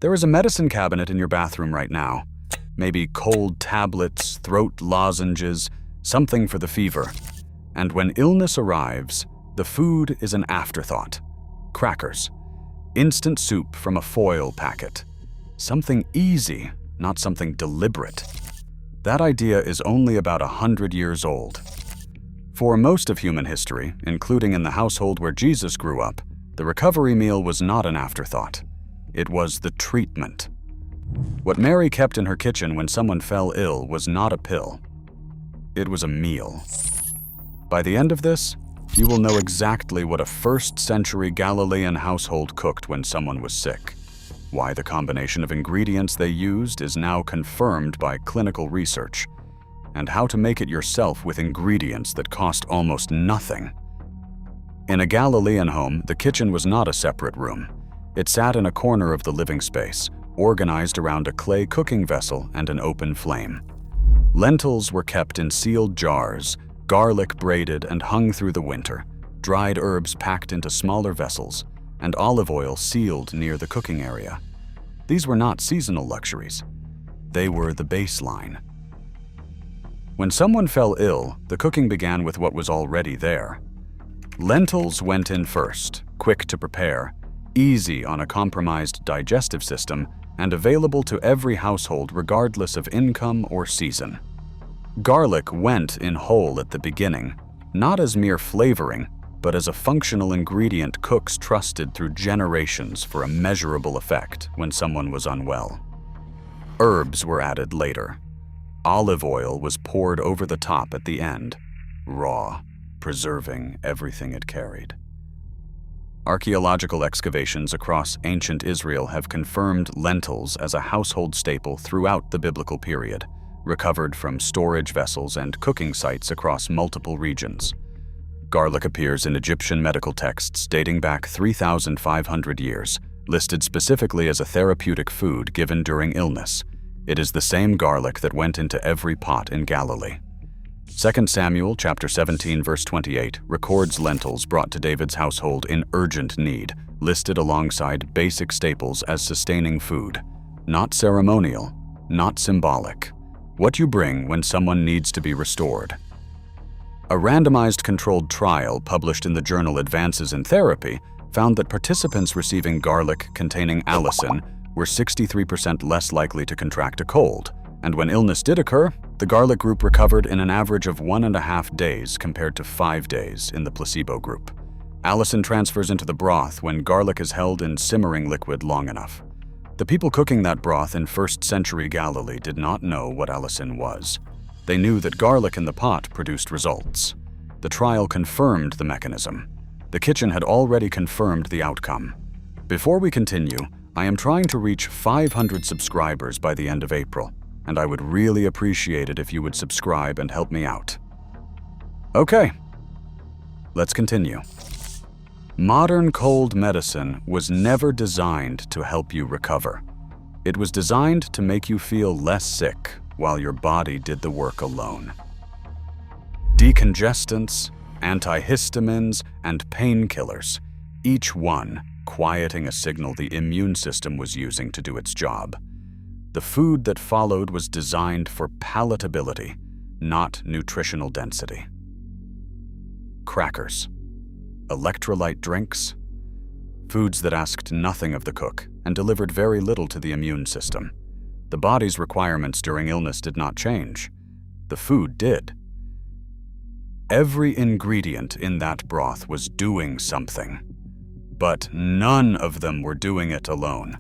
There is a medicine cabinet in your bathroom right now. Maybe cold tablets, throat lozenges, something for the fever. And when illness arrives, the food is an afterthought. Crackers. Instant soup from a foil packet. Something easy, not something deliberate. That idea is only about 100 years old. For most of human history, including in the household where Jesus grew up, the recovery meal was not an afterthought. It was the treatment. What Mary kept in her kitchen when someone fell ill was not a pill. It was a meal. By the end of this, you will know exactly what a first-century Galilean household cooked when someone was sick, why the combination of ingredients they used is now confirmed by clinical research, and how to make it yourself with ingredients that cost almost nothing. In a Galilean home, the kitchen was not a separate room. It sat in a corner of the living space, organized around a clay cooking vessel and an open flame. Lentils were kept in sealed jars, garlic braided and hung through the winter, dried herbs packed into smaller vessels, and olive oil sealed near the cooking area. These were not seasonal luxuries. They were the baseline. When someone fell ill, the cooking began with what was already there. Lentils went in first, quick to prepare, easy on a compromised digestive system, and available to every household regardless of income or season. Garlic went in whole at the beginning, not as mere flavoring, but as a functional ingredient cooks trusted through generations for a measurable effect when someone was unwell. Herbs were added later. Olive oil was poured over the top at the end, raw, preserving everything it carried. Archaeological excavations across ancient Israel have confirmed lentils as a household staple throughout the biblical period, recovered from storage vessels and cooking sites across multiple regions. Garlic appears in Egyptian medical texts dating back 3,500 years, listed specifically as a therapeutic food given during illness. It is the same garlic that went into every pot in Galilee. 2 Samuel chapter 17 verse 28 records lentils brought to David's household in urgent need, listed alongside basic staples as sustaining food. Not ceremonial, not symbolic. What you bring when someone needs to be restored. A randomized controlled trial published in the journal Advances in Therapy found that participants receiving garlic containing allicin were 63% less likely to contract a cold, and when illness did occur, the garlic group recovered in an average of 1.5 days compared to 5 days in the placebo group. Allicin transfers into the broth when garlic is held in simmering liquid long enough. The people cooking that broth in 1st century Galilee did not know what allicin was. They knew that garlic in the pot produced results. The trial confirmed the mechanism. The kitchen had already confirmed the outcome. Before we continue, I am trying to reach 500 subscribers by the end of April, and I would really appreciate it if you would subscribe and help me out. Okay, let's continue. Modern cold medicine was never designed to help you recover. It was designed to make you feel less sick while your body did the work alone. Decongestants, antihistamines, and painkillers, each one quieting a signal the immune system was using to do its job. The food that followed was designed for palatability, not nutritional density. Crackers, electrolyte drinks, foods that asked nothing of the cook and delivered very little to the immune system. The body's requirements during illness did not change. The food did. Every ingredient in that broth was doing something, but none of them were doing it alone.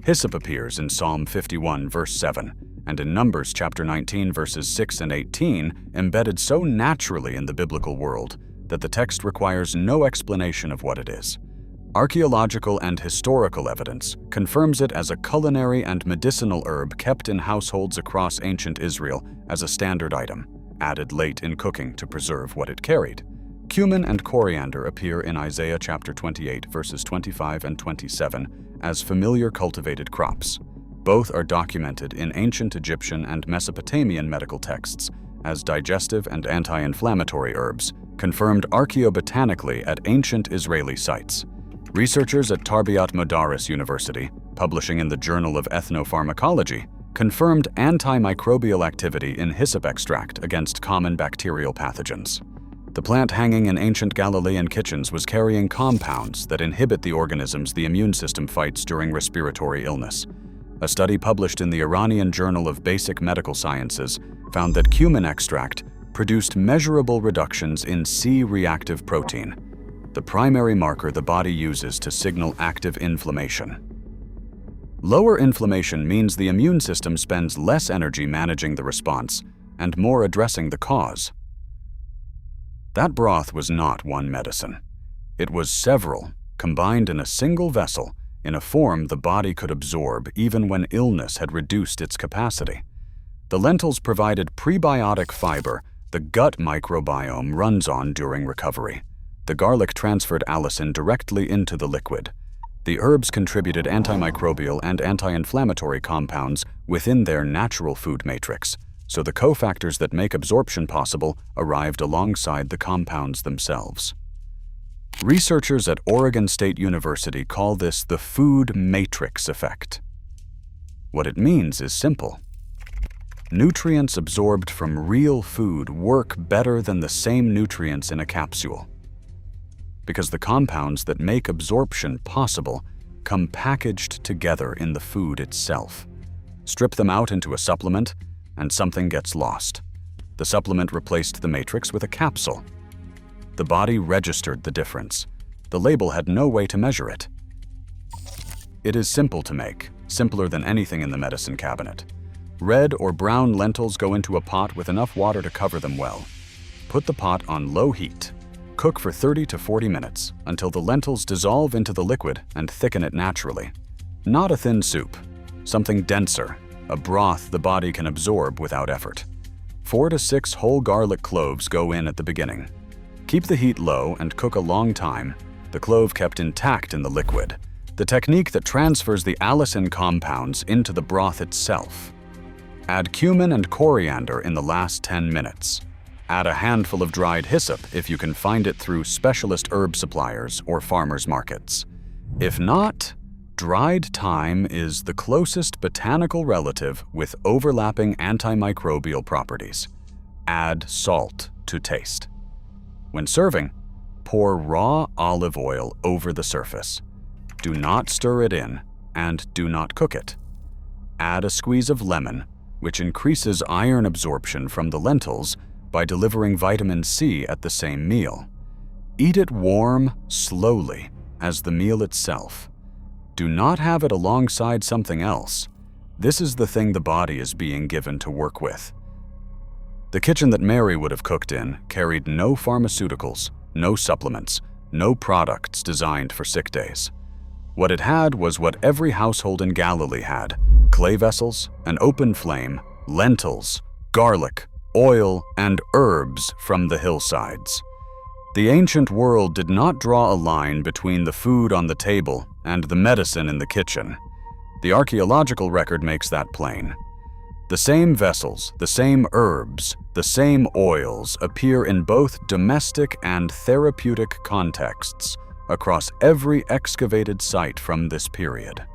Hyssop appears in Psalm 51 verse 7, and in Numbers chapter 19 verses 6 and 18, embedded so naturally in the biblical world that the text requires no explanation of what it is. Archaeological and historical evidence confirms it as a culinary and medicinal herb kept in households across ancient Israel as a standard item, added late in cooking to preserve what it carried. Cumin and coriander appear in Isaiah chapter 28 verses 25 and 27 as familiar cultivated crops. Both are documented in ancient Egyptian and Mesopotamian medical texts as digestive and anti-inflammatory herbs, confirmed archaeobotanically at ancient Israeli sites. Researchers at Tarbiat Madaris University, publishing in the Journal of Ethnopharmacology, confirmed antimicrobial activity in hyssop extract against common bacterial pathogens. The plant hanging in ancient Galilean kitchens was carrying compounds that inhibit the organisms the immune system fights during respiratory illness. A study published in the Iranian Journal of Basic Medical Sciences found that cumin extract produced measurable reductions in C-reactive protein, the primary marker the body uses to signal active inflammation. Lower inflammation means the immune system spends less energy managing the response and more addressing the cause. That broth was not one medicine. It was several, combined in a single vessel, in a form the body could absorb even when illness had reduced its capacity. The lentils provided prebiotic fiber the gut microbiome runs on during recovery. The garlic transferred allicin directly into the liquid. The herbs contributed antimicrobial and anti-inflammatory compounds within their natural food matrix, so the cofactors that make absorption possible arrived alongside the compounds themselves. Researchers at Oregon State University call this the food matrix effect. What it means is simple. Nutrients absorbed from real food work better than the same nutrients in a capsule, because the compounds that make absorption possible come packaged together in the food itself. Strip them out into a supplement, and something gets lost. The supplement replaced the matrix with a capsule. The body registered the difference. The label had no way to measure it. It is simple to make, simpler than anything in the medicine cabinet. Red or brown lentils go into a pot with enough water to cover them well. Put the pot on low heat. Cook for 30 to 40 minutes until the lentils dissolve into the liquid and thicken it naturally. Not a thin soup, something denser, a broth the body can absorb without effort. 4 to 6 whole garlic cloves go in at the beginning. Keep the heat low and cook a long time, the clove kept intact in the liquid, the technique that transfers the allicin compounds into the broth itself. Add cumin and coriander in the last 10 minutes. Add a handful of dried hyssop if you can find it through specialist herb suppliers or farmers markets. If not, dried thyme is the closest botanical relative with overlapping antimicrobial properties. Add salt to taste. When serving, pour raw olive oil over the surface. Do not stir it in, and do not cook it. Add a squeeze of lemon, which increases iron absorption from the lentils by delivering vitamin C at the same meal. Eat it warm, slowly, as the meal itself. Do not have it alongside something else. This is the thing the body is being given to work with. The kitchen that Mary would have cooked in carried no pharmaceuticals, no supplements, no products designed for sick days. What it had was what every household in Galilee had: clay vessels, an open flame, lentils, garlic, oil, and herbs from the hillsides. The ancient world did not draw a line between the food on the table and the medicine in the kitchen. The archaeological record makes that plain. The same vessels, the same herbs, the same oils appear in both domestic and therapeutic contexts across every excavated site from this period.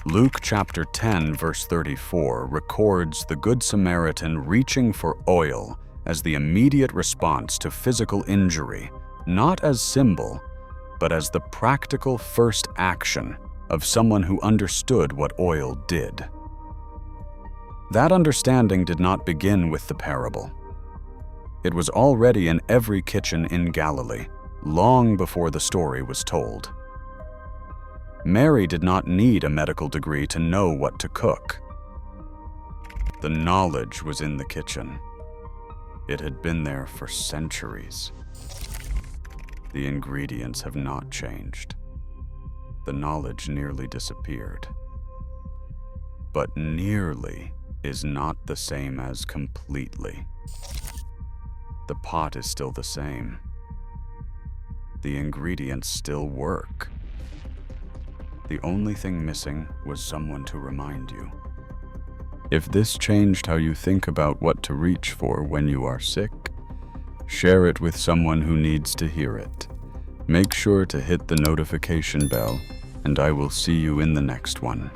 Luke chapter 10 verse 34 records the Good Samaritan reaching for oil as the immediate response to physical injury, not as symbol, but as the practical first action of someone who understood what oil did. That understanding did not begin with the parable. It was already in every kitchen in Galilee, long before the story was told. Mary did not need a medical degree to know what to cook. The knowledge was in the kitchen. It had been there for centuries. The ingredients have not changed. The knowledge nearly disappeared. But nearly is not the same as completely. The pot is still the same. The ingredients still work. The only thing missing was someone to remind you. If this changed how you think about what to reach for when you are sick, share it with someone who needs to hear it. Make sure to hit the notification bell, and I will see you in the next one.